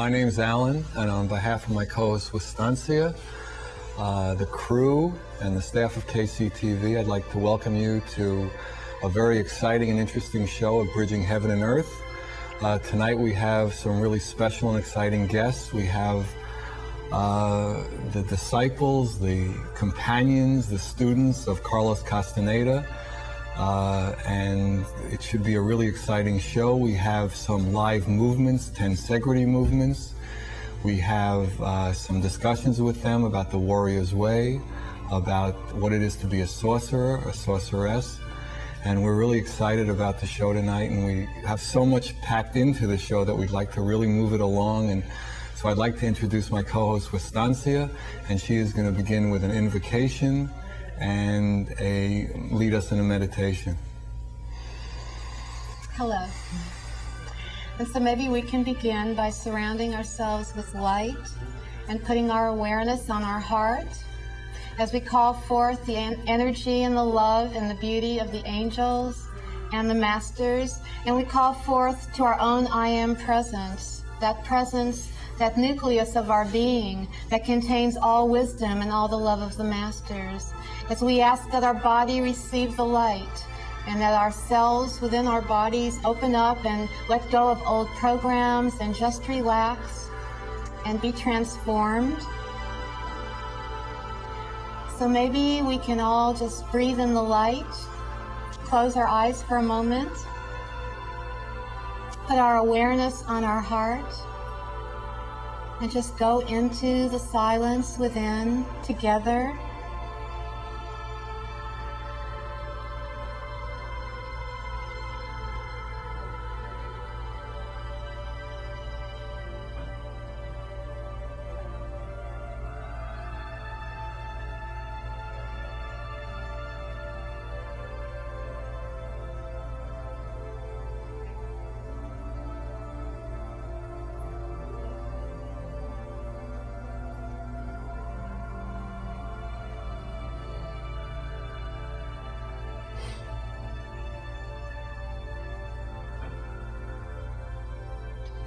My name's Alan, and on behalf of my co-host Estancia, the crew, and the staff of KCTV, I'd like to welcome you to a very exciting and interesting show of Bridging Heaven and Earth. Tonight we have some really special and exciting guests. We have the disciples, the companions, the students of Carlos Castaneda, and it should be a really exciting show. We have some live movements, Tensegrity movements. We have some discussions with them about the warrior's way, about what it is to be a sorcerer, a sorceress. And we're really excited about the show tonight, and we have so much packed into the show that we'd like to really move it along. And so I'd like to introduce my co-host Estancia, and she is going to begin with an invocation and lead us in a meditation. Hello. And so maybe we can begin by surrounding ourselves with light and putting our awareness on our heart as we call forth the energy and the love and the beauty of the angels and the masters, and we call forth to our own I am presence, that nucleus of our being that contains all wisdom and all the love of the masters, as we ask that our body receive the light and that our cells within our bodies open up and let go of old programs and just relax and be transformed. So maybe we can all just breathe in the light, close our eyes for a moment, put our awareness on our heart, and just go into the silence within together.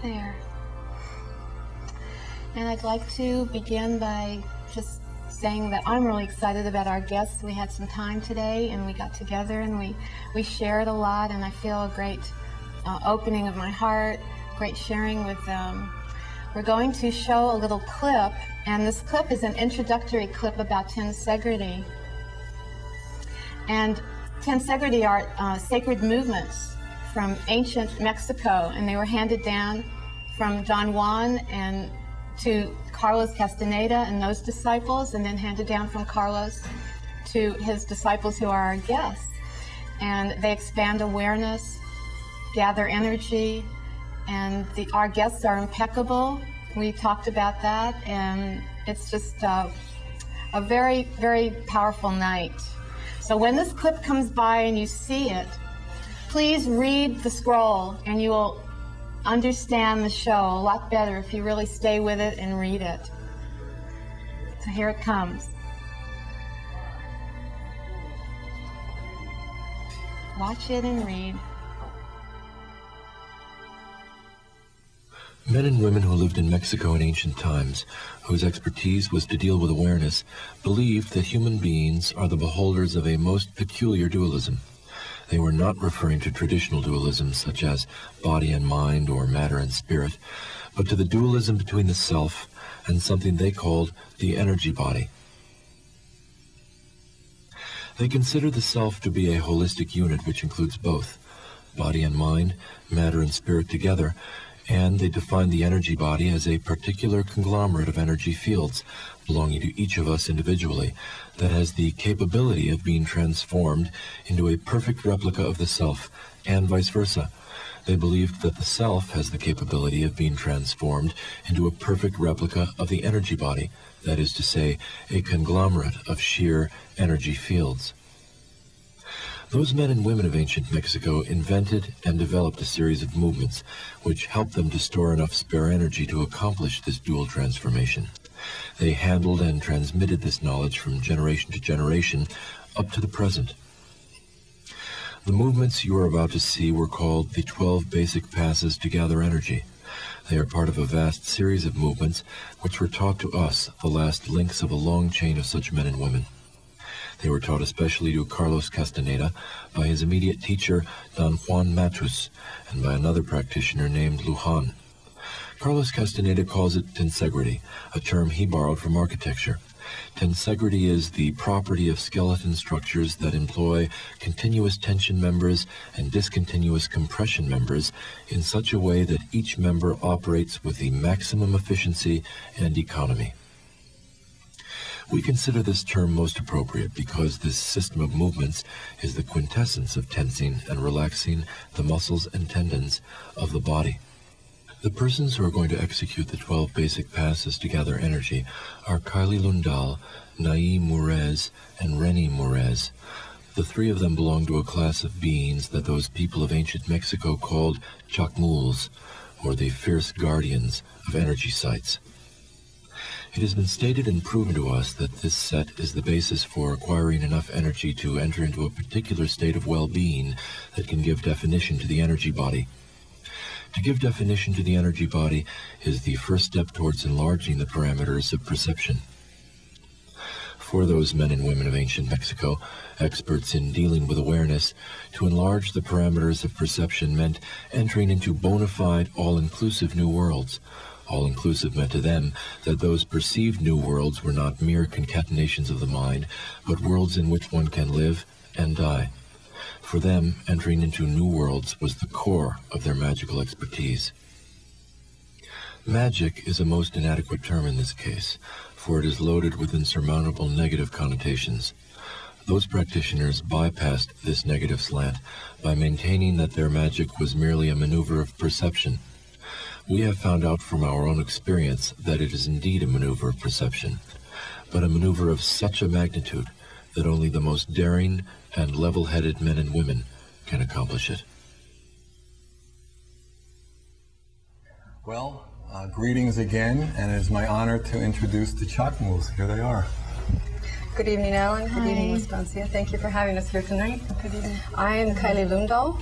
There. And I'd like to begin by just saying that I'm really excited about our guests. We had some time today and we got together and we shared a lot, and I feel a great opening of my heart, great sharing with them. We're going to show a little clip, and this clip is an introductory clip about Tensegrity. And Tensegrity are sacred movements from ancient Mexico, and they were handed down from Don Juan and to Carlos Castaneda and those disciples, and then handed down from Carlos to his disciples who are our guests. And they expand awareness, gather energy, and our guests are impeccable. We talked about that, and it's just a very, very powerful night. So when this clip comes by and you see it, please read the scroll, and you will understand the show a lot better if you really stay with it and read it. So here it comes. Watch it and read. Men and women who lived in Mexico in ancient times, whose expertise was to deal with awareness, believed that human beings are the beholders of a most peculiar dualism. They were not referring to traditional dualisms such as body and mind or matter and spirit, but to the dualism between the self and something they called the energy body. They consider the self to be a holistic unit which includes both body and mind, matter and spirit together, and they define the energy body as a particular conglomerate of energy fields belonging to each of us individually that has the capability of being transformed into a perfect replica of the self, and vice versa. They believed that the self has the capability of being transformed into a perfect replica of the energy body, that is to say, a conglomerate of sheer energy fields. Those men and women of ancient Mexico invented and developed a series of movements which helped them to store enough spare energy to accomplish this dual transformation. They handled and transmitted this knowledge from generation to generation up to the present. The movements you are about to see were called the 12 basic passes to gather energy. They are part of a vast series of movements which were taught to us, the last links of a long chain of such men and women. They were taught especially to Carlos Castaneda by his immediate teacher, Don Juan Matus, and by another practitioner named Lujan. Carlos Castaneda calls it Tensegrity, a term he borrowed from architecture. Tensegrity is the property of skeleton structures that employ continuous tension members and discontinuous compression members in such a way that each member operates with the maximum efficiency and economy. We consider this term most appropriate because this system of movements is the quintessence of tensing and relaxing the muscles and tendons of the body. The persons who are going to execute the 12 basic passes to gather energy are Kylie Lundal, Nai Murez, and Reni Murez. The three of them belong to a class of beings that those people of ancient Mexico called Chocmools, or the fierce guardians of energy sites. It has been stated and proven to us that this set is the basis for acquiring enough energy to enter into a particular state of well-being that can give definition to the energy body. To give definition to the energy body is the first step towards enlarging the parameters of perception. For those men and women of ancient Mexico, experts in dealing with awareness, to enlarge the parameters of perception meant entering into bona fide, all-inclusive new worlds. All-inclusive meant to them that those perceived new worlds were not mere concatenations of the mind, but worlds in which one can live and die. For them, entering into new worlds was the core of their magical expertise. Magic is a most inadequate term in this case, for it is loaded with insurmountable negative connotations. Those practitioners bypassed this negative slant by maintaining that their magic was merely a maneuver of perception. We have found out from our own experience that it is indeed a maneuver of perception, but a maneuver of such a magnitude that only the most daring and level-headed men and women can accomplish it. Well, greetings again, and it is my honor to introduce the Chocmools. Here they are. Good evening, Alan. Hi. Good evening, Estancia. Thank you for having us here tonight. Good evening. I am Kylie Lundal.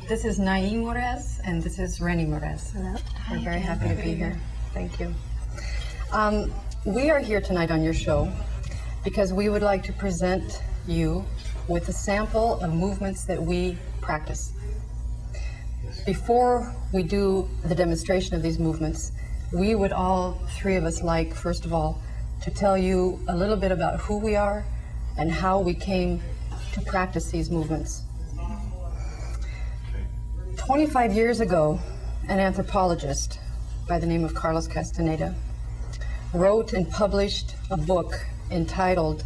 This is Nai Murez, and this is Reni Murez. Hello. We're very happy to be here. Thank you. We are here tonight on your show because we would like to present you with a sample of movements that we practice. Before we do the demonstration of these movements, we would all three of us like, first of all, to tell you a little bit about who we are and how we came to practice these movements. 25 years ago, an anthropologist by the name of Carlos Castaneda wrote and published a book entitled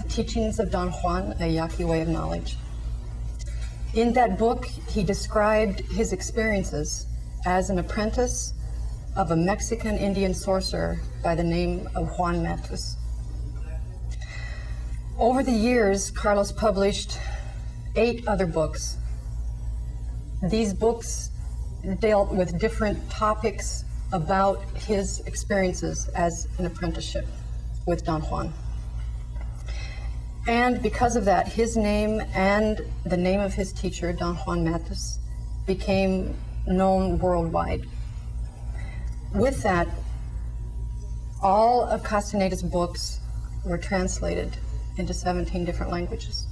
The Teachings of Don Juan, a Yaqui Way of Knowledge. In that book, he described his experiences as an apprentice of a Mexican Indian sorcerer by the name of Juan Matus. Over the years, Carlos published 8 other books. These books dealt with different topics about his experiences as an apprenticeship with Don Juan. And because of that, his name and the name of his teacher, Don Juan Matus, became known worldwide. With that, all of Castaneda's books were translated into 17 different languages.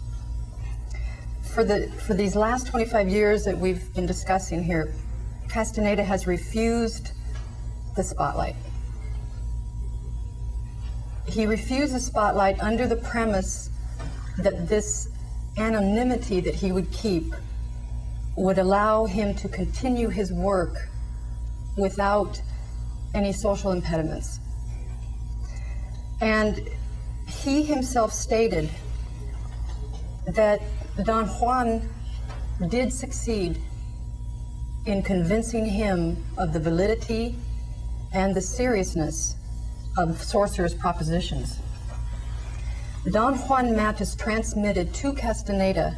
For these last 25 years that we've been discussing here, Castaneda has refused the spotlight. He refused the spotlight under the premise that this anonymity that he would keep would allow him to continue his work without any social impediments. And he himself stated that Don Juan did succeed in convincing him of the validity and the seriousness of Sorcerer's propositions. Don Juan Matus transmitted to Castaneda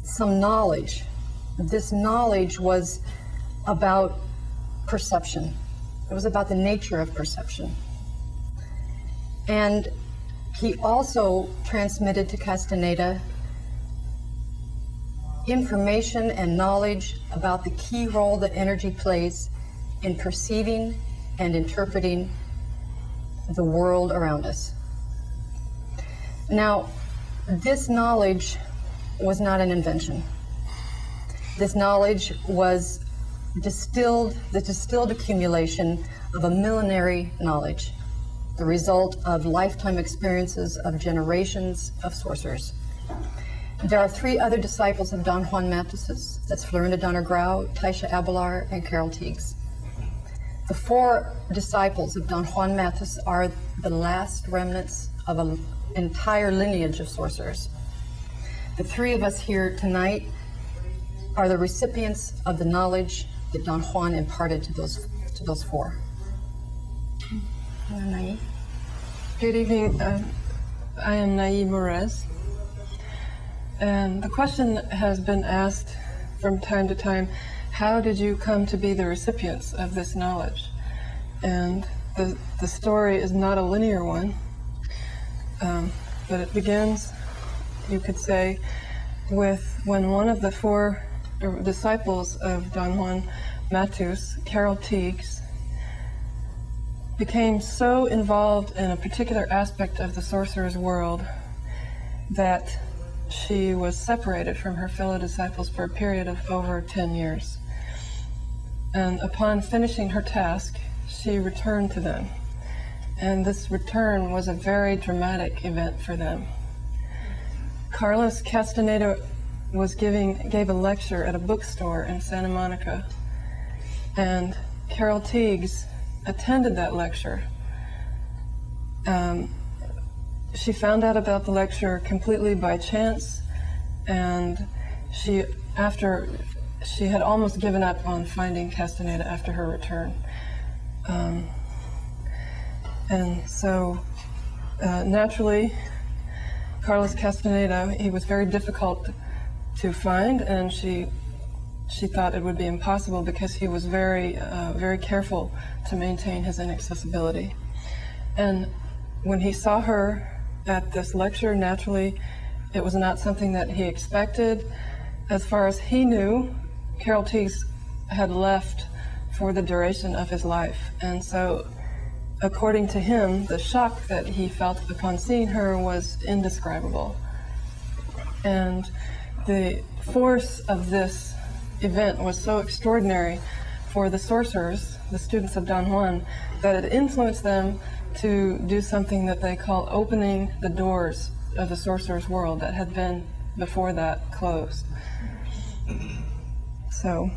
some knowledge. This knowledge was about perception. It was about the nature of perception. And he also transmitted to Castaneda information and knowledge about the key role that energy plays in perceiving and interpreting the world around us. Now, this knowledge was not an invention. This knowledge was the distilled accumulation of a millenary knowledge, the result of lifetime experiences of generations of sorcerers. There are 3 other disciples of Don Juan Matus. That's Florinda Donner Grau, Taisha Abelard, and Carol Teagues. The 4 disciples of Don Juan Matus are the last remnants of an entire lineage of sorcerers. The 3 of us here tonight are the recipients of the knowledge that Don Juan imparted to those 4. Good evening. I am Nai Morez. And the question has been asked from time to time, how did you come to be the recipients of this knowledge? And the story is not a linear one, but it begins, you could say, with when one of the 4 disciples of Don Juan Matus, Carol Teagues, became so involved in a particular aspect of the sorcerer's world that she was separated from her fellow disciples for a period of over 10 years. And upon finishing her task, she returned to them. And this return was a very dramatic event for them. Carlos Castaneda gave a lecture at a bookstore in Santa Monica, and Carol Teagues attended that lecture. She found out about the lecture completely by chance, and she had almost given up on finding Castaneda after her return. And so naturally, Carlos Castaneda, he was very difficult to find, and she thought it would be impossible because he was very careful to maintain his inaccessibility. And when he saw her at this lecture, naturally, it was not something that he expected. As far as he knew, Carol Teagues had left for the duration of his life. And so, according to him, the shock that he felt upon seeing her was indescribable. And the force of this event was so extraordinary for the sorcerers, the students of Don Juan, that it influenced them to do something that they call opening the doors of the sorcerer's world that had been before that closed. So,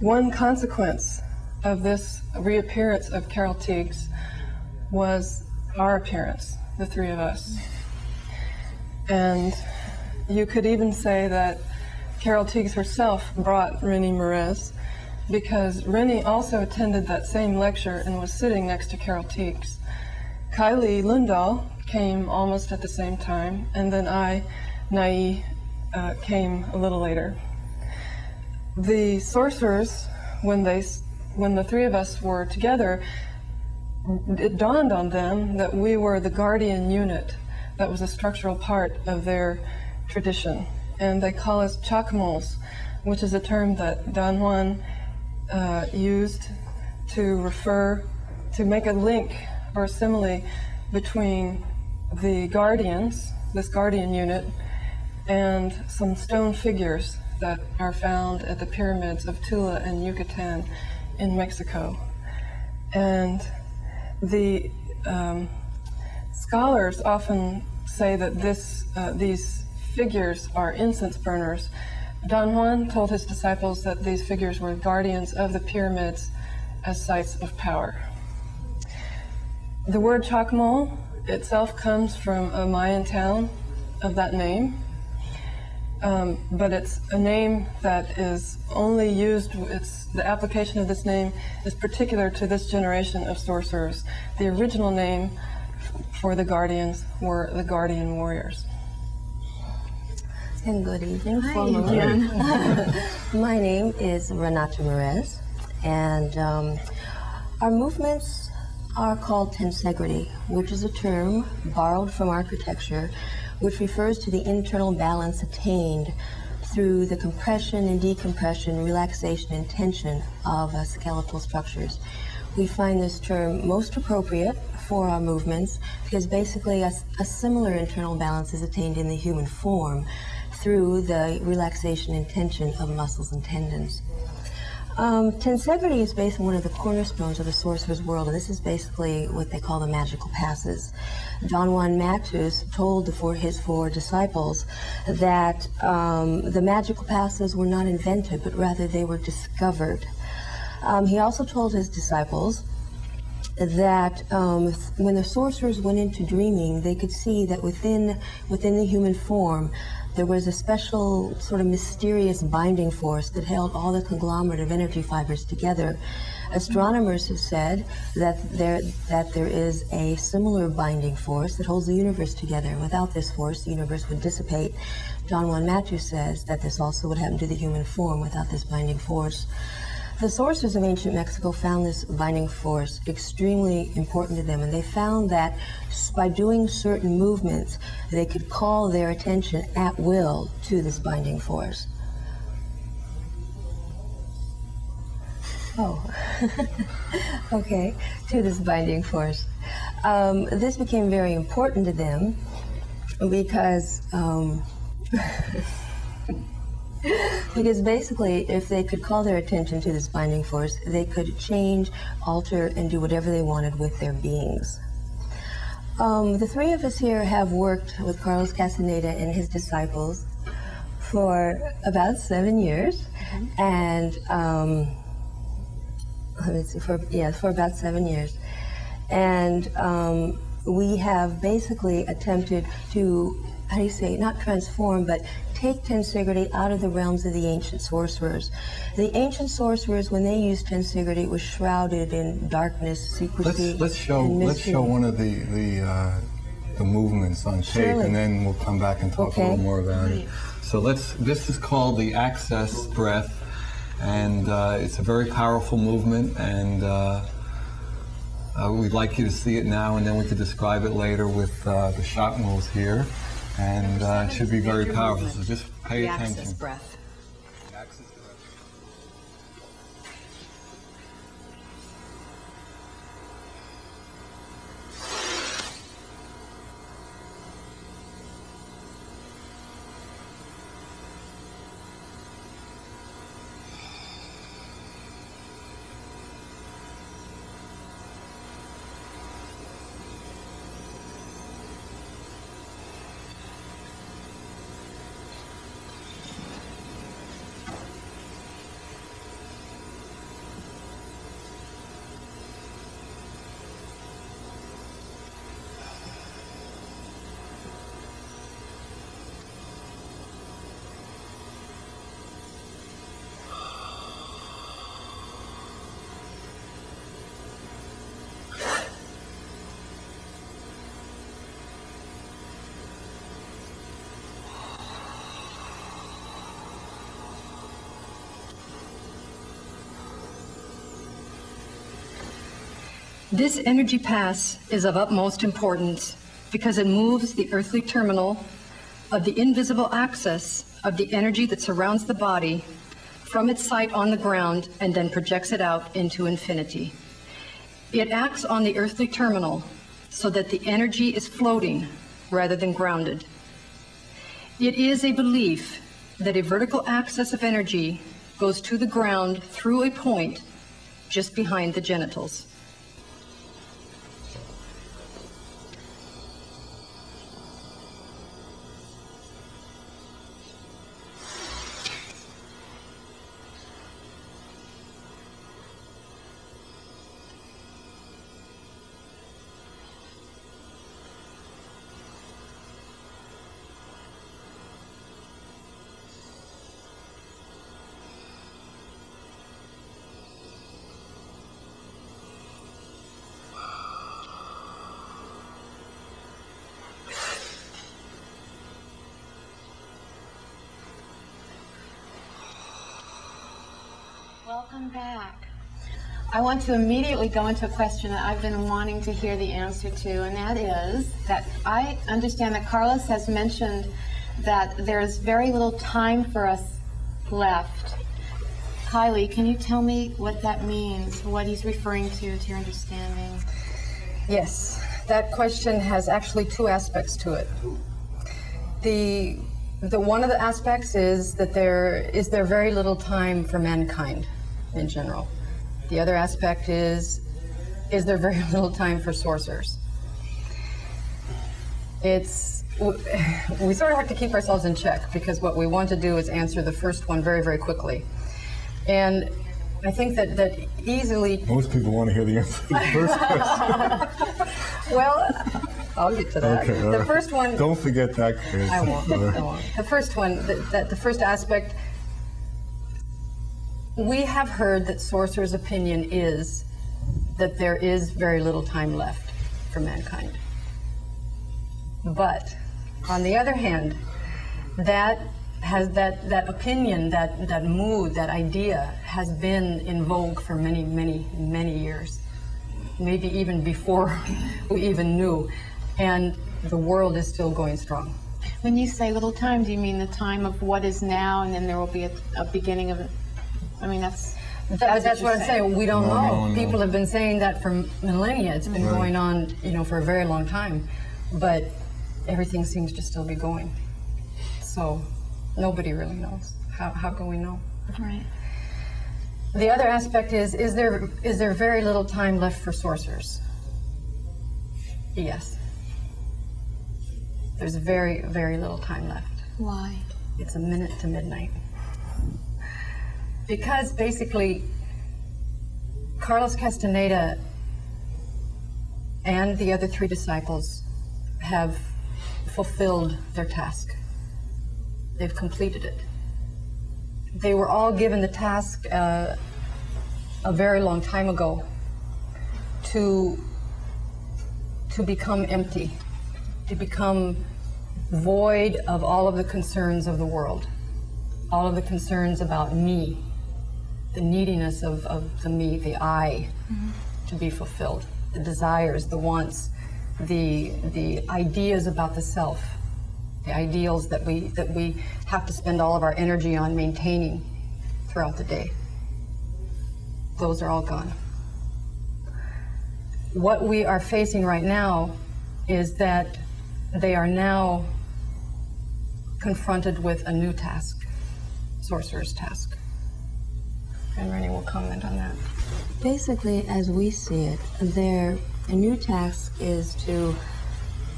one consequence of this reappearance of Carol Teagues was our appearance, the 3 of us. And you could even say that Carol Teagues herself brought Rennie Morez, because Rennie also attended that same lecture and was sitting next to Carol Teagues. Kylie Lindahl came almost at the same time, and then I, Nai, came a little later. The sorcerers, when the 3 of us were together, it dawned on them that we were the guardian unit. That was a structural part of their tradition. And they call us Chocmools, which is a term that Don Juan used to make a link or a simile between the guardians, this guardian unit, and some stone figures that are found at the pyramids of Tula and Yucatan in Mexico. And the scholars often say that these figures are incense burners. Don Juan told his disciples that these figures were guardians of the pyramids as sites of power. The word Chocmool itself comes from a Mayan town of that name, but it's a name that is only used, the application of this name is particular to this generation of sorcerers. The original name for the guardians were the guardian warriors. And good evening. Hi, My name is Renata Morez, and our movements are called Tensegrity, which is a term borrowed from architecture, which refers to the internal balance attained through the compression and decompression, relaxation and tension of skeletal structures. We find this term most appropriate for our movements because basically a similar internal balance is attained in the human form through the relaxation and tension of muscles and tendons. Tensegrity is based on one of the cornerstones of the sorcerer's world, and this is basically what they call the magical passes. Don Juan Matus told his four disciples that the magical passes were not invented, but rather they were discovered. He also told his disciples that when the sorcerers went into dreaming, they could see that within the human form, there was a special sort of mysterious binding force that held all the conglomerate of energy fibers together. Astronomers have said that there is a similar binding force that holds the universe together. Without this force, the universe would dissipate. Don Juan Matus says that this also would happen to the human form without this binding force. The sorcerers of ancient Mexico found this binding force extremely important to them, and they found that by doing certain movements, they could call their attention at will to this binding force. Oh, okay, to this binding force. This became very important to them because because basically, if they could call their attention to this binding force, they could change, alter, and do whatever they wanted with their beings. The three of us here have worked with Carlos Castaneda and his disciples for about 7 years, and for about 7 years, and we have basically attempted to, not transform, but take Tensegrity out of the realms of the ancient sorcerers. The ancient sorcerers, when they used Tensegrity, was shrouded in darkness, secrecy, let's show one of the movements on tape, Surely. and then we'll come back and talk a little more about it. So this is called the Access Breath, and it's a very powerful movement, and we'd like you to see it now, and then we could describe it later with the Chocmools here. And it should be very powerful, so just pay attention. Access breath. This energy pass is of utmost importance because it moves the earthly terminal of the invisible axis of the energy that surrounds the body from its site on the ground and then projects it out into infinity. It acts on the earthly terminal so that the energy is floating rather than grounded. It is a belief that a vertical axis of energy goes to the ground through a point just behind the genitals. Welcome back. I want to immediately go into a question that I've been wanting to hear the answer to, and that is that I understand that Carlos has mentioned that there's very little time for us left. Kylie, can you tell me what that means, what he's referring to your understanding? Yes, that question has actually two aspects to it. The one of the aspects is that there very little time for mankind in general. The other aspect is there very little time for sorcerers. We sort of have to keep ourselves in check, because what we want to do is answer the first one very, very quickly. And I think that easily... Most people want to hear the answer to the first question. Well, I'll get to that. Okay, the first one... Don't forget that, Chris. I won't. The first one, the first aspect, we have heard that Sorcerer's opinion is that there is very little time left for mankind. But on the other hand, that opinion, that mood, that idea has been in vogue for many, many, many years, maybe even before we even knew, and the world is still going strong. When you say little time, do you mean the time of what is now, and then there will be a beginning of? I mean, that's what I'm saying. We don't know. No. People have been saying that for millennia. It's been going on, for a very long time, but everything seems to still be going. So nobody really knows. How can we know? Right. The other aspect is there very little time left for sorcerers? Yes. There's very, very little time left. Why? It's a minute to midnight. Because basically, Carlos Castaneda and the other three disciples have fulfilled their task. They've completed it. They were all given the task a very long time ago to become empty, to become void of all of the concerns of the world, all of the concerns about me, the neediness of the me, the I, to be fulfilled, the desires, the wants, the ideas about the self, the ideals that we have to spend all of our energy on maintaining throughout the day. Those are all gone. What we are facing right now is that they are now confronted with a new task, Sorcerer's task. And Rennie will comment on that. Basically, as we see it, a new task is to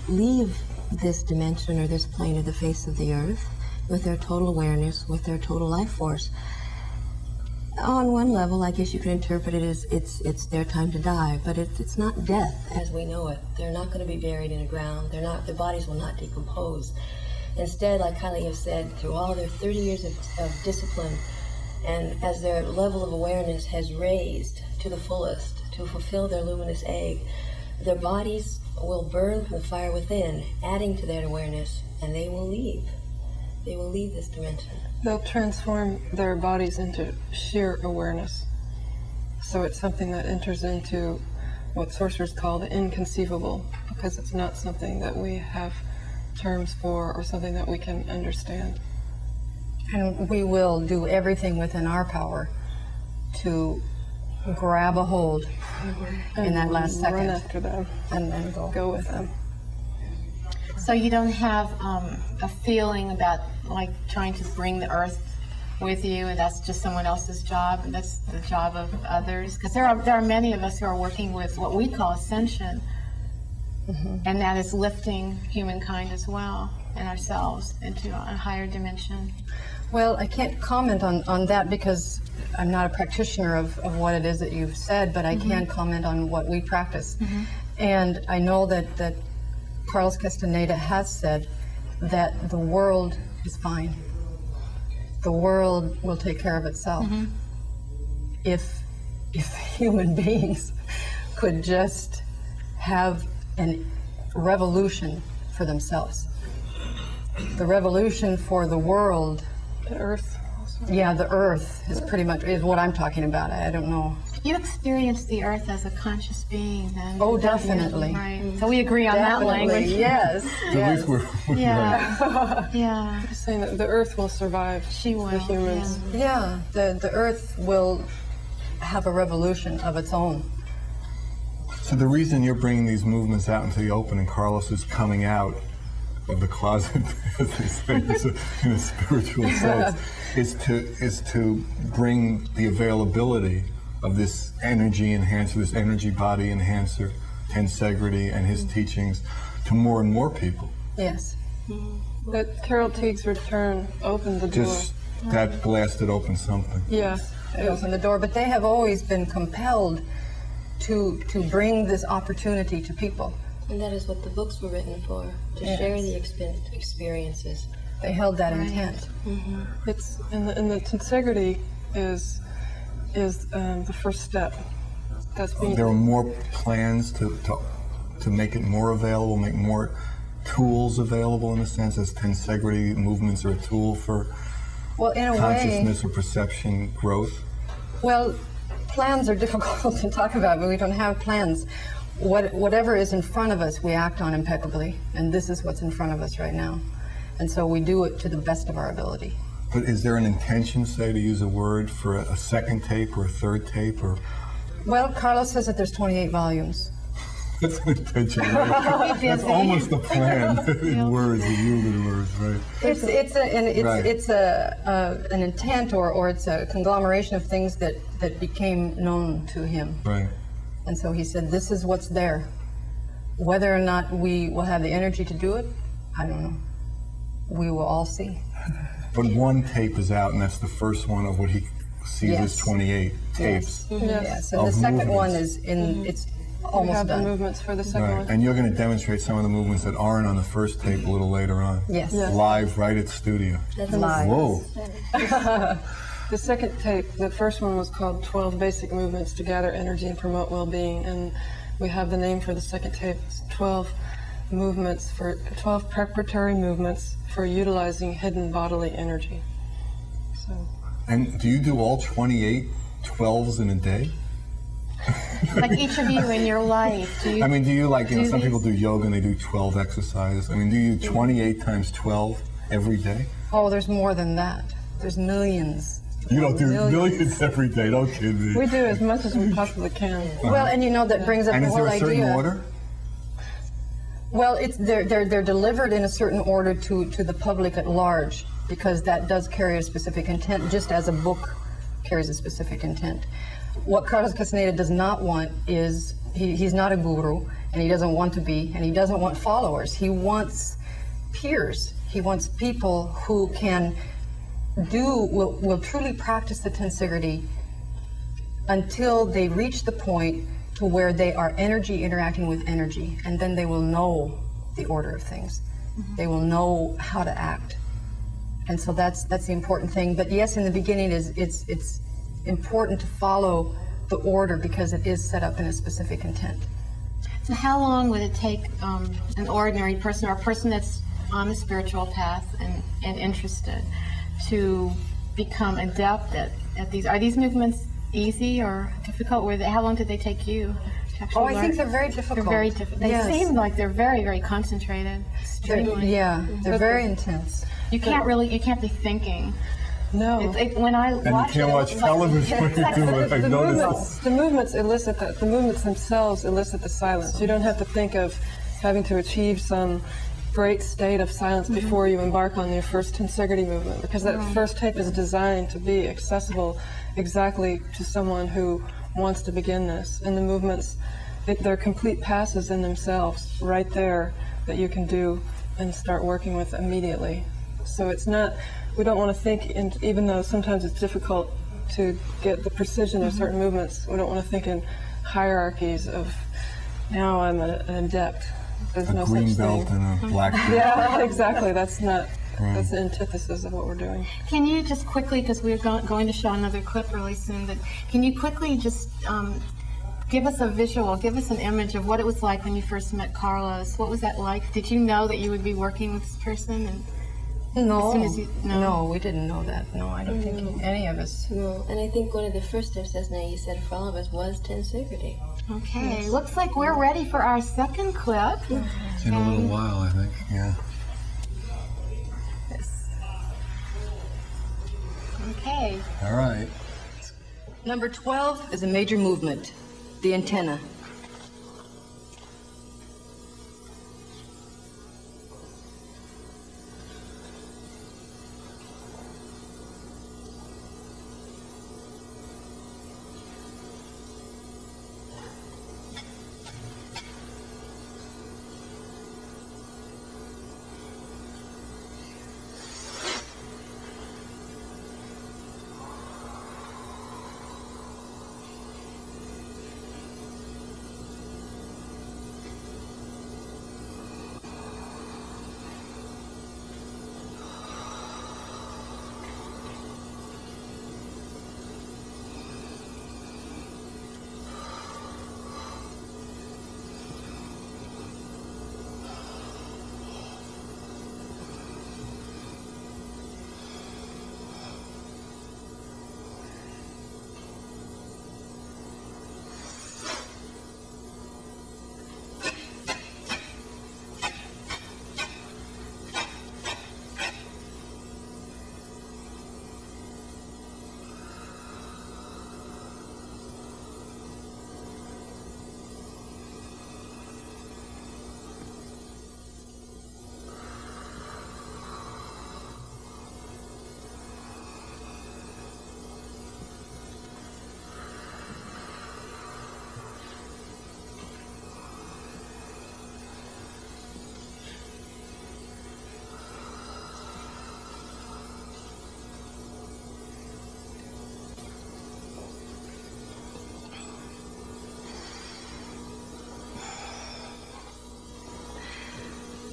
leave this dimension or this plane of the face of the earth with their total awareness, with their total life force. On one level, I guess you could interpret it as it's their time to die, but it's not death as we know it. They're not going to be buried in the ground. Their bodies will not decompose. Instead, like Kylie has said, through all their 30 years of discipline, and as their level of awareness has raised to the fullest to fulfill their luminous egg, their bodies will burn from the fire within, adding to that awareness, and they will leave. They will leave this dimension. They'll transform their bodies into sheer awareness. So it's something that enters into what sorcerers call the inconceivable, because it's not something that we have terms for or something that we can understand. And we will do everything within our power to grab a hold in that last second. Run after them. And then go with them. So you don't have a feeling about like trying to bring the earth with you, and that's just someone else's job, and that's the job of others? Because there are many of us who are working with what we call ascension, and that is lifting humankind as well and ourselves into a higher dimension. Well, I can't comment on that because I'm not a practitioner of what it is that you've said, but I can comment on what we practice. And I know that Carlos Castaneda has said that the world is fine. The world will take care of itself. If human beings could just have a revolution for themselves. The revolution for the world. The earth also. Yeah, the earth is pretty much is what I'm talking about. I don't know You experience the earth as a conscious being, then. Oh, definitely. Right. So we agree on that language. Yes. At least we're Yeah. Yeah. Just saying that the earth will survive She will. the humans. Yeah. Yeah, the earth will have a revolution of its own. So the reason you're bringing these movements out into the open and Carlos is coming out of the closet, as they say, in a spiritual sense, is to bring the availability of this energy enhancer, this energy body enhancer, Tensegrity, and his teachings to more and more people. Yes. That Carol Teague's return opened the door. Just that blasted open something. Yeah. It opened the door, but they have always been compelled to bring this opportunity to people. And that is what the books were written for, to Yes. share the experiences. They held that intent. It's and the Tensegrity is the first step. That's being There are more plans to make it more available, make more tools available in a sense, as Tensegrity movements are a tool for Well, in a way, consciousness or perception growth. well, plans are difficult to talk about, but we don't have plans. Whatever is in front of us, we act on impeccably, and this is what's in front of us right now. And so we do it to the best of our ability. But is there an intention, say, to use a word for a second tape or a third tape, or Well, Carlos says that there's 28 volumes. that's an intention, right? That's almost the plan in words, in human words, right? It's an intent, or it's a conglomeration of things that became known to him. Right. And so he said, this is what's there. Whether or not we will have the energy to do it, I don't know. We will all see. But one tape is out, and that's the first one of what he sees as Yes. 28 tapes. Yes, and the Of second one movements. is in, it's we almost have the done. movements for the second Right. one. And you're going to demonstrate some of the movements that aren't on the first tape a little later on. Yes. Yes. Live, right at studio. Live. Whoa. The second tape, the first one was called 12 Basic Movements to Gather Energy and Promote Well-Being, and we have the name for the second tape. It's 12 preparatory movements for utilizing hidden bodily energy. So, And do you do all 28 12s in a day? Like each of you in your life, do you? I mean, do you do some people these- do yoga and they do 12 exercises. I mean, do you 28 times 12 every day? Oh, there's more than that. There's millions. You don't do millions every day, don't kid me. we do as much as we possibly can. Well, and you know, that brings up And the is whole there a certain idea. order? Well, they're delivered in a certain order to the public at large, because that does carry a specific intent, just as a book carries a specific intent. What Carlos Castaneda does not want is, he's not a guru, and he doesn't want to be, and he doesn't want followers. He wants peers. He wants people who can will truly practice the Tensegrity until they reach the point to where they are energy interacting with energy, and then they will know the order of things. They will know how to act. And so that's the important thing. But yes, in the beginning it's important to follow the order, because it is set up in a specific intent. So how long would it take an ordinary person, or a person that's on the spiritual path and interested, to become adept at these? Are these movements easy or difficult? How long did they take you to actually Oh, I think learn? they're very difficult. They're very difficult. They Yes. seem like they're very, very concentrated. Extremely. They're very intense. You can't be thinking. No. When I And you watch can't it, watch it's like- television when you do it. I noticed. The movements elicit that. The movements themselves elicit the silence. You don't have to think of having to achieve some great state of silence before you embark on your first Tensegrity movement, because that first tape is designed to be accessible exactly to someone who wants to begin this. And the movements, they're complete passes in themselves, right there, that you can do and start working with immediately. So it's not, we don't want to think, even though sometimes it's difficult to get the precision of certain movements, we don't want to think in hierarchies of, now I'm an adept. There's A no green such belt thing. and a black belt. Yeah, exactly. That's not, that's the antithesis of what we're doing. Can you just quickly, because we're going to show another clip really soon, but can you quickly just give us a visual, give us an image of what it was like when you first met Carlos? What was that like? Did you know that you would be working with this person? And No, As soon as you, no, we didn't know that. No, I don't think any of us. No, and I think one of the first steps, as Nae said, for all of us was Tensegrity. Okay, looks like we're ready for our second clip. It's in a little while, I think. Yeah. Okay. All right. Number 12 is a major movement, the antenna.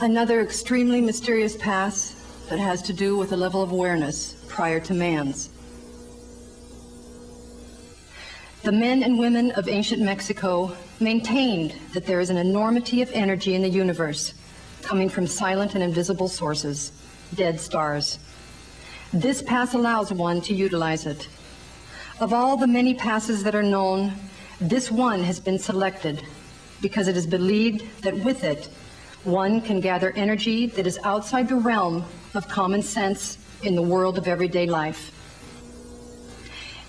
Another extremely mysterious pass that has to do with a level of awareness prior to man's. The men and women of ancient Mexico maintained that there is an enormity of energy in the universe coming from silent and invisible sources, dead stars. This pass allows one to utilize it. Of all the many passes that are known, this one has been selected because it is believed that with it, one can gather energy that is outside the realm of common sense in the world of everyday life.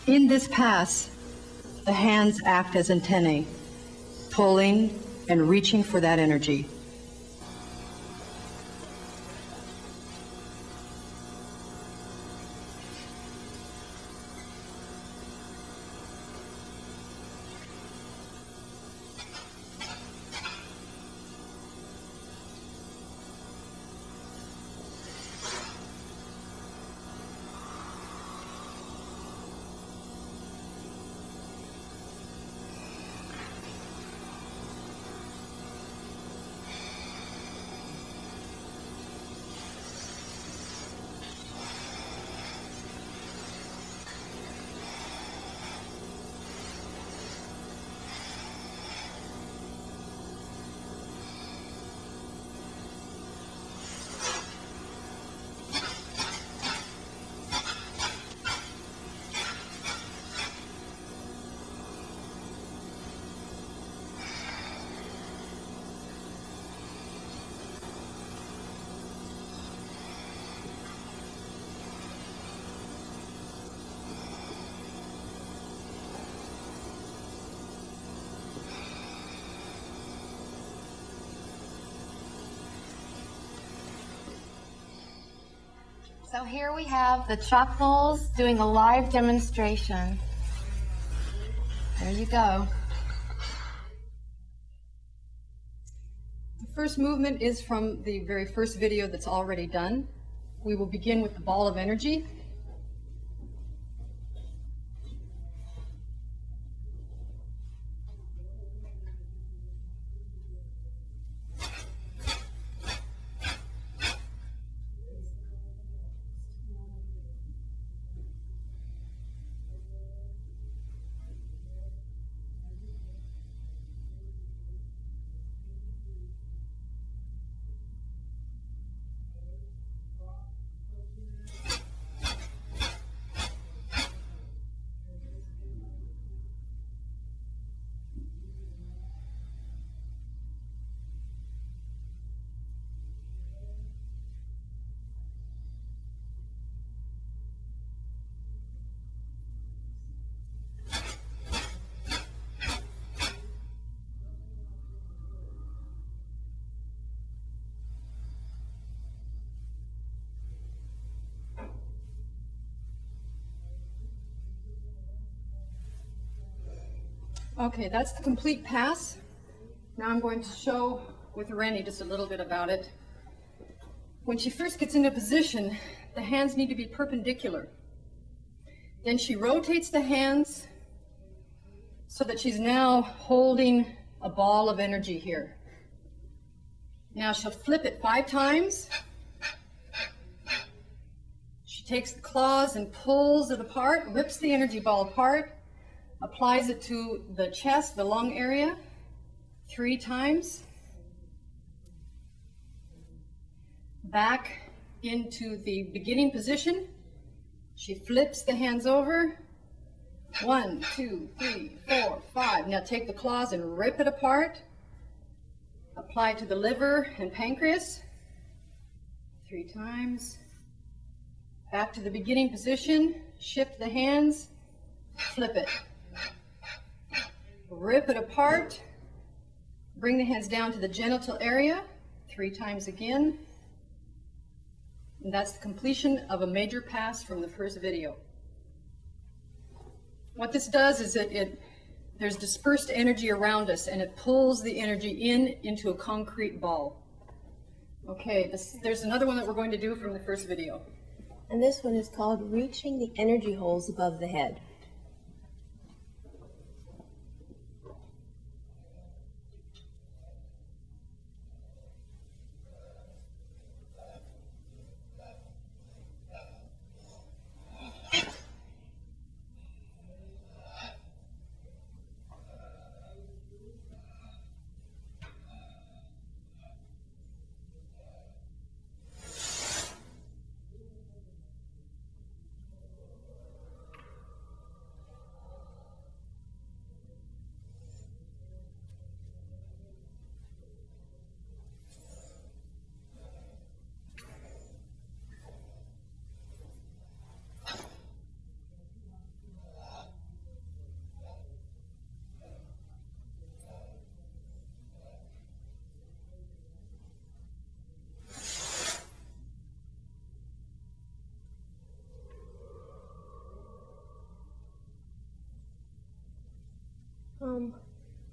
In this pass, the hands act as antennae, pulling and reaching for that energy. So here we have the Chocmools doing a live demonstration. There you go. The first movement is from the very first video that's already done. We will begin with the ball of energy. Okay, that's the complete pass. Now I'm going to show with Rennie just a little bit about it. When she first gets into position, the hands need to be perpendicular. Then she rotates the hands so that she's now holding a ball of energy here. Now she'll flip it 5 times. She takes the claws and pulls it apart, rips the energy ball apart, applies it to the chest, the lung area, 3 times. Back into the beginning position. She flips the hands over. 1, 2, 3, 4, 5. Now take the claws and rip it apart. Apply to the liver and pancreas. 3 times. Back to the beginning position. Shift the hands. Flip it. Rip it apart. Bring the hands down to the genital area. 3 times again. And that's the completion of a major pass from the first video. What this does is there's dispersed energy around us, and it pulls the energy into a concrete ball. Okay, there's another one that we're going to do from the first video. And this one is called Reaching the Energy Holes Above the Head.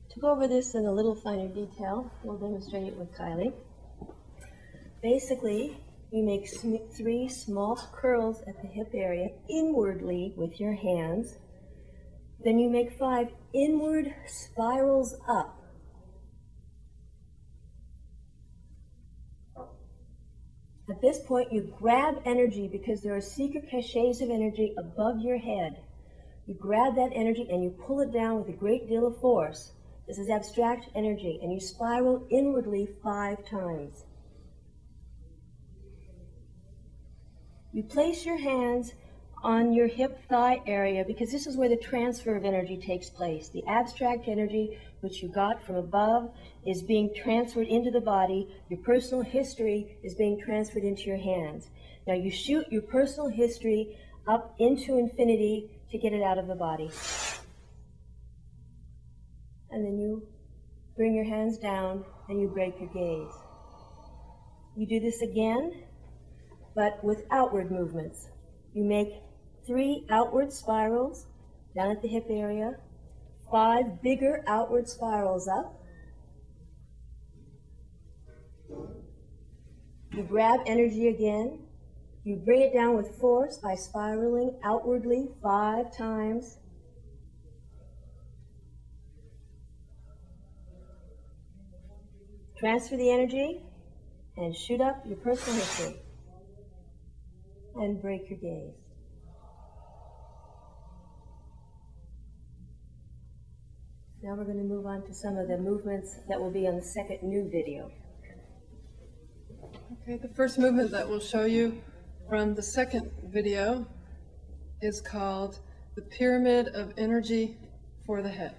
To go over this in a little finer detail, we'll demonstrate it with Kylie. Basically, you make 3 small curls at the hip area inwardly with your hands. Then you make 5 inward spirals up. At this point, you grab energy because there are secret caches of energy above your head. You grab that energy and you pull it down with a great deal of force. This is abstract energy, and you spiral inwardly 5 times. You place your hands on your hip thigh area because this is where the transfer of energy takes place. The abstract energy which you got from above is being transferred into the body. Your personal history is being transferred into your hands. Now you shoot your personal history up into infinity to get it out of the body. And then you bring your hands down and you break your gaze. You do this again, but with outward movements. You make 3 outward spirals down at the hip area, 5 bigger outward spirals up. You grab energy again. You bring it down with force by spiraling outwardly 5 times. Transfer the energy and shoot up your personal history. And break your gaze. Now we're going to move on to some of the movements that will be on the second new video. Okay, the first movement that we'll show you from the second video is called the Pyramid of Energy for the Head.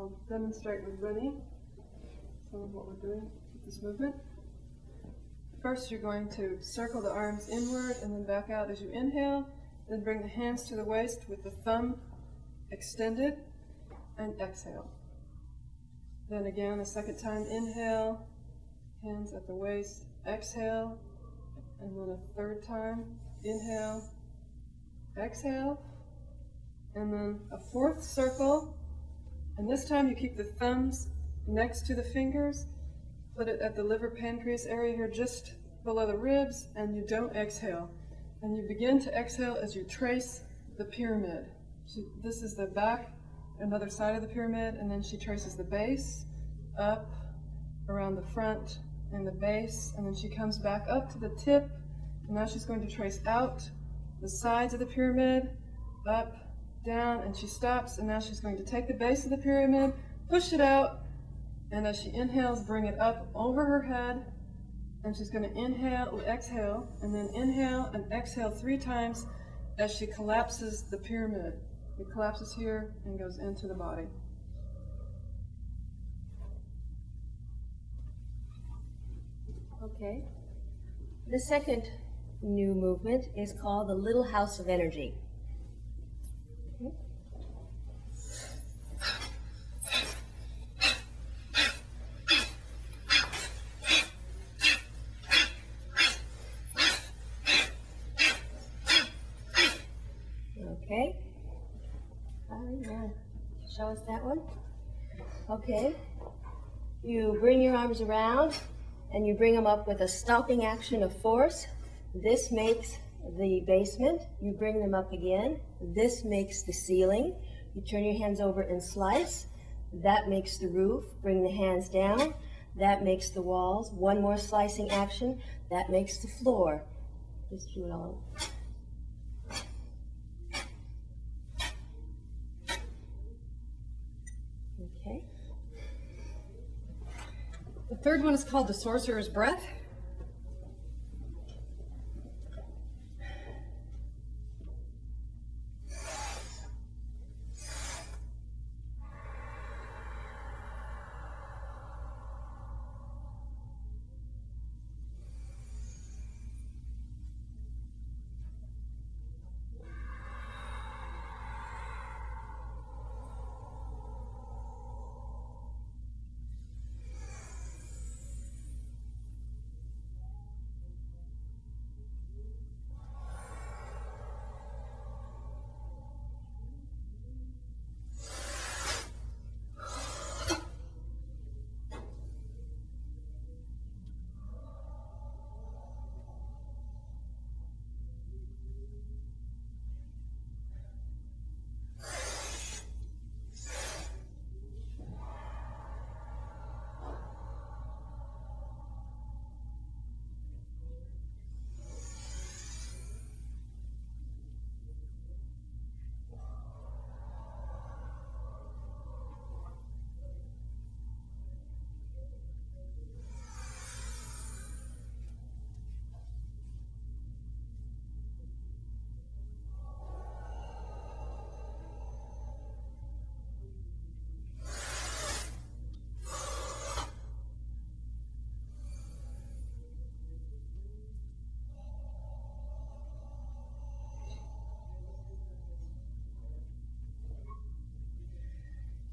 I'll demonstrate with Winnie some of what we're doing with this movement. First, you're going to circle the arms inward and then back out as you inhale. Then bring the hands to the waist with the thumb extended and exhale. Then again, a second time, inhale, hands at the waist, exhale, and then a third time, inhale, exhale, and then a fourth circle, and this time you keep the thumbs next to the fingers, put it at the liver pancreas area here just below the ribs, and you don't exhale. And you begin to exhale as you trace the pyramid. This is the back, another side of the pyramid, and then she traces the base, up, around the front, and the base, and then she comes back up to the tip, and now she's going to trace out the sides of the pyramid, up, down, and she stops, and now she's going to take the base of the pyramid, push it out, and as she inhales, bring it up over her head, and she's going to inhale, exhale, and then inhale and exhale 3 times as she collapses the pyramid. It collapses here and goes into the body. Okay. The second new movement is called the Little House of Energy. Okay. Show us that one. Okay. You bring your arms around and you bring them up with a stopping action of force. This makes the basement. You bring them up again. This makes the ceiling. You turn your hands over and slice. That makes the roof. Bring the hands down. That makes the walls. One more slicing action. That makes the floor. Just do it all. Okay. The third one is called the Sorcerer's Breath.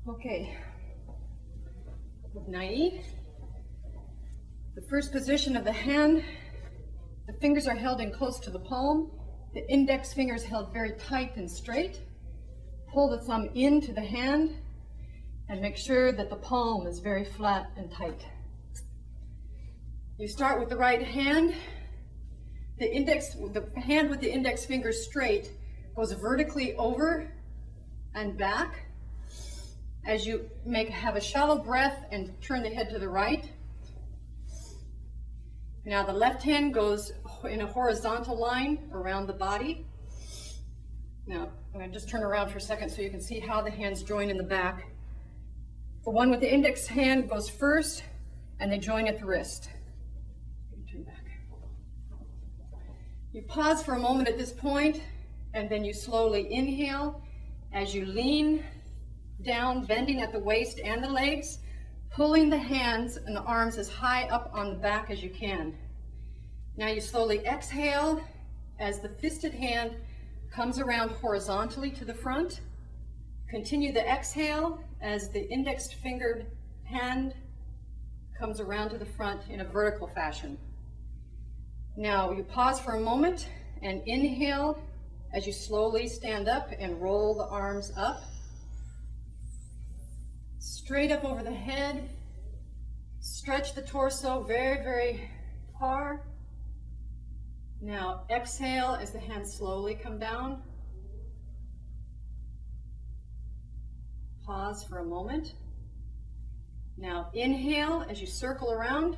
Okay, with Nai, the first position of the hand, the fingers are held in close to the palm, the index fingers held very tight and straight. Pull the thumb into the hand and make sure that the palm is very flat and tight. You start with the right hand. The hand with the index finger straight goes vertically over and back. As you have a shallow breath and turn the head to the right. Now the left hand goes in a horizontal line around the body. Now I'm going to just turn around for a second so you can see how the hands join in the back. The one with the index hand goes first and they join at the wrist. Turn back. You pause for a moment at this point and then you slowly inhale as you lean down, bending at the waist and the legs, pulling the hands and the arms as high up on the back as you can. Now you slowly exhale as the fisted hand comes around horizontally to the front. Continue the exhale as the index fingered hand comes around to the front in a vertical fashion. Now you pause for a moment and inhale as you slowly stand up and roll the arms up. Straight up over the head. Stretch the torso very, very far. Now exhale as the hands slowly come down. Pause for a moment. Now inhale as you circle around.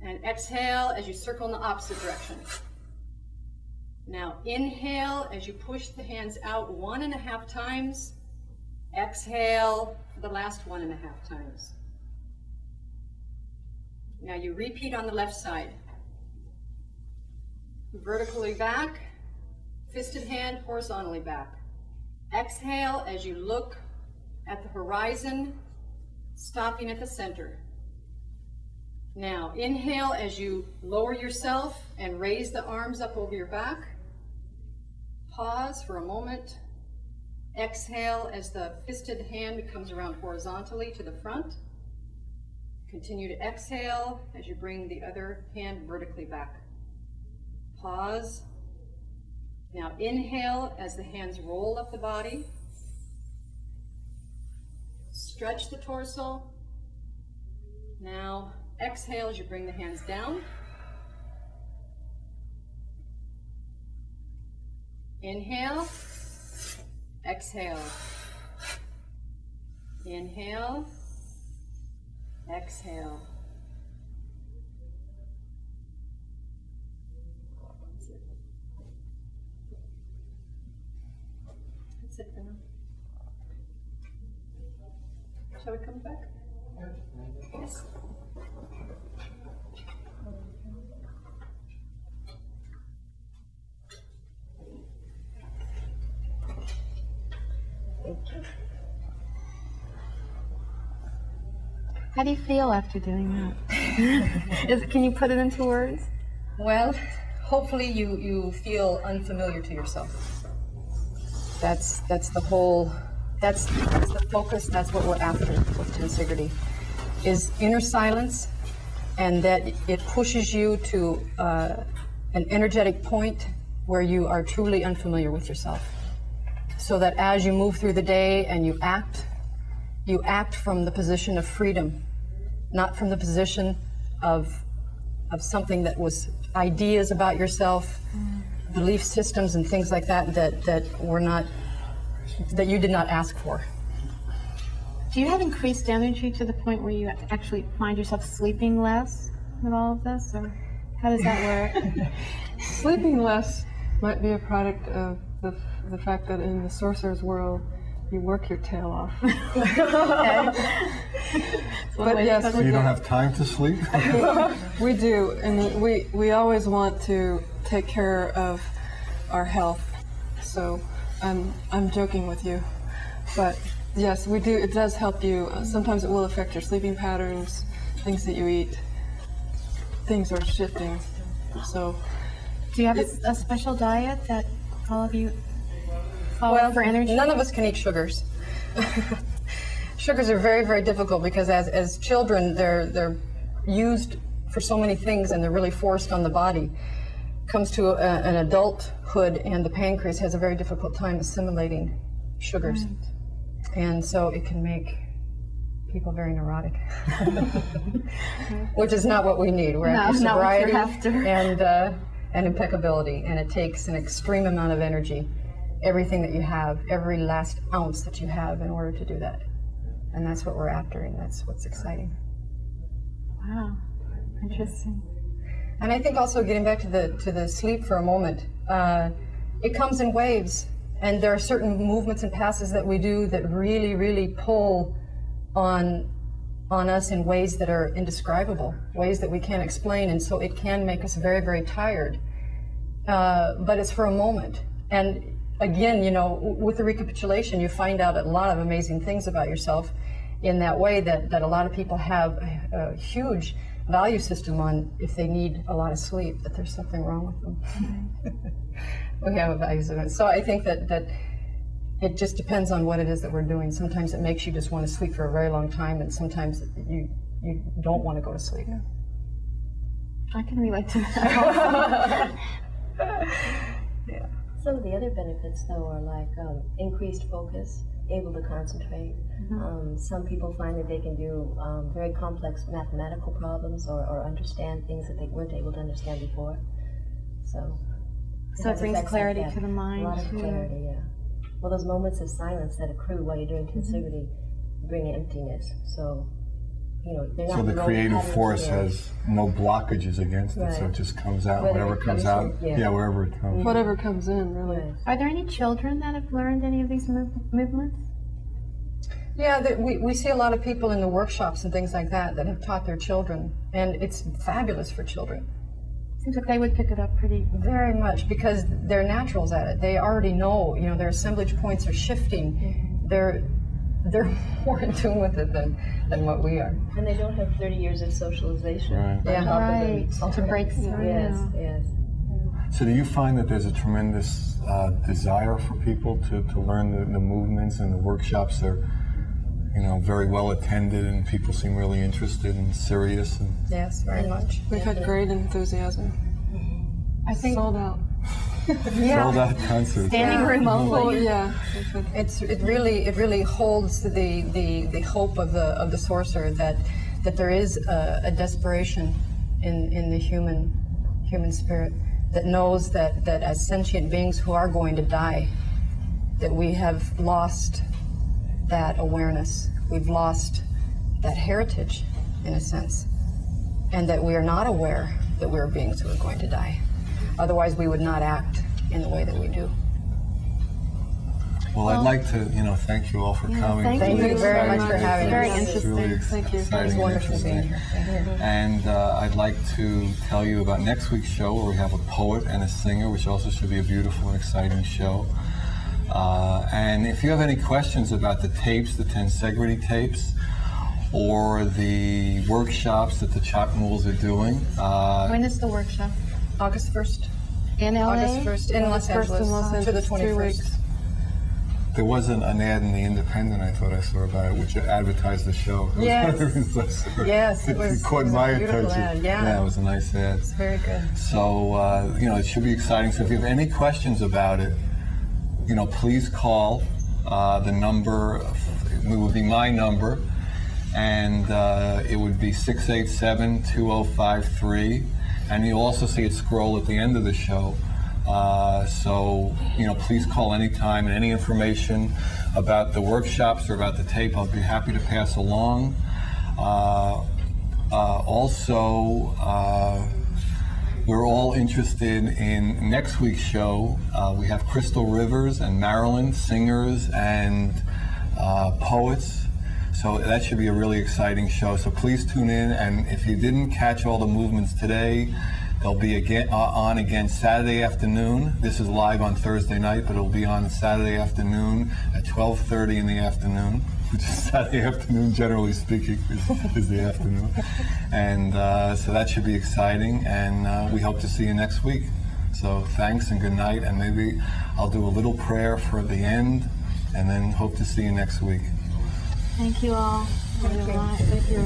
And exhale as you circle in the opposite direction. Now inhale as you push the hands out 1.5 times. Exhale for the last 1.5 times. Now you repeat on the left side. Vertically back, fisted hand horizontally back. Exhale as you look at the horizon, stopping at the center. Now inhale as you lower yourself and raise the arms up over your back. Pause for a moment. Exhale as the fisted hand comes around horizontally to the front. Continue to exhale as you bring the other hand vertically back. Pause. Now inhale as the hands roll up the body. Stretch the torso. Now exhale as you bring the hands down. Inhale. Exhale. Inhale. Exhale. That's it for now. Shall we come back? Yes. How do you feel after doing that? Can you put it into words? Well, hopefully you feel unfamiliar to yourself. That's the whole, that's the focus, that's what we're after with Tensegrity, is inner silence, and that it pushes you to an energetic point where you are truly unfamiliar with yourself. So that as you move through the day and you act from the position of freedom, not from the position of something that was ideas about yourself, belief systems and things like that that you did not ask for. Do you have increased energy to the point where you actually find yourself sleeping less with all of this, or how does that work? Sleeping less might be a product of the fact that in the sorcerer's world, you work your tail off. But yes, So you don't have time to sleep? we do, and we always want to take care of our health. So I'm joking with you, but yes, we do. It does help you. Sometimes it will affect your sleeping patterns, things that you eat. Things are shifting. So, Do you have a special diet that all of you follow for energy? None of us can eat sugars. Sugars are very, very difficult because as children, they're used for so many things and they're really forced on the body. Comes to an adulthood and the pancreas has a very difficult time assimilating sugars. Right. And so it can make people very neurotic, which is not what we need. We're after sobriety and impeccability, and it takes an extreme amount of energy, everything that you have, every last ounce that you have in order to do that. And that's what we're after, and that's what's exciting. Wow, interesting. And I think also getting back to the sleep for a moment, it comes in waves, and there are certain movements and passes that we do that really, really pull on us in ways that are indescribable, ways that we can't explain, and so it can make us very, very tired. But it's for a moment. And again, you know, with the recapitulation, you find out a lot of amazing things about yourself in that way that a lot of people have a huge value system on if they need a lot of sleep, that there's something wrong with them. We have a value system. So I think that it just depends on what it is that we're doing. Sometimes it makes you just want to sleep for a very long time, and sometimes you don't want to go to sleep. I can relate to that. Yeah. Some of the other benefits, though, are like increased focus, able to concentrate. Some people find that they can do very complex mathematical problems or understand things that they weren't able to understand before. So It brings clarity to the mind. A lot of clarity, yeah. Well, those moments of silence that accrue while you're doing Tensegrity bring emptiness. So, you know, they're not. So the creative force has no blockages against it, so it just comes out. Whatever comes out, wherever it comes. Whatever comes in, really. Right. Are there any children that have learned any of these movements? Yeah, we see a lot of people in the workshops and things like that have taught their children, and it's fabulous for children. Seems like they would pick it up pretty. Very much, because they're naturals at it. They already know, you know, their assemblage points are shifting. They're more in tune with it than what we are. And they don't have 30 years of socialization. Right. Yeah, To break through. Yes, yes. So do you find that there's a tremendous desire for people to learn the movements, and the workshops are, you know, very well attended, and people seem really interested and serious? And Yes, very much. We've had great enthusiasm. I think Sold out. sold out concerts. standing room Oh, only. yeah. It really holds the hope of the sorcerer that there is a desperation in the human spirit that knows that as sentient beings who are going to die, that we have lost that awareness. We've lost that heritage, in a sense, and that we are not aware that we're beings who are going to die. Otherwise, we would not act in the way that we do. Well, I'd like to, you know, thank you all for coming. thank you very much for having us. Very It's interesting. really Thank you. exciting It's and wonderful being interesting. here. And I'd like to tell you about next week's show, where we have a poet and a singer, which also should be a beautiful and exciting show. And if you have any questions about the tapes, the Tensegrity tapes, or the workshops that the Chocmools are doing, When is the workshop? August 1st. In LA? August 1st in Los Angeles to the 3 21st. weeks. there was an ad in the Independent I thought I saw about it, which advertised the show. Yes. Yes, it caught my a beautiful attention. ad, yeah. It was a nice ad. It's very good. So, you know, it should be exciting. So if you have any questions about it, you know, please call the number. It would be my number, and it would be 687-2053. And you'll also see it scroll at the end of the show. So, you know, please call anytime, and any information about the workshops or about the tape, I'll be happy to pass along. Also, we're all interested in next week's show. We have Crystal Rivers and Marilyn, singers and poets. So that should be a really exciting show. So please tune in. And if you didn't catch all the movements today, they'll be on again Saturday afternoon. This is live on Thursday night, but it'll be on Saturday afternoon at 12:30 in the afternoon, which is Saturday afternoon, generally speaking, is the afternoon. And so that should be exciting. And we hope to see you next week. So thanks and good night. And maybe I'll do a little prayer for the end, and then hope to see you next week. Thank you all. Thank you.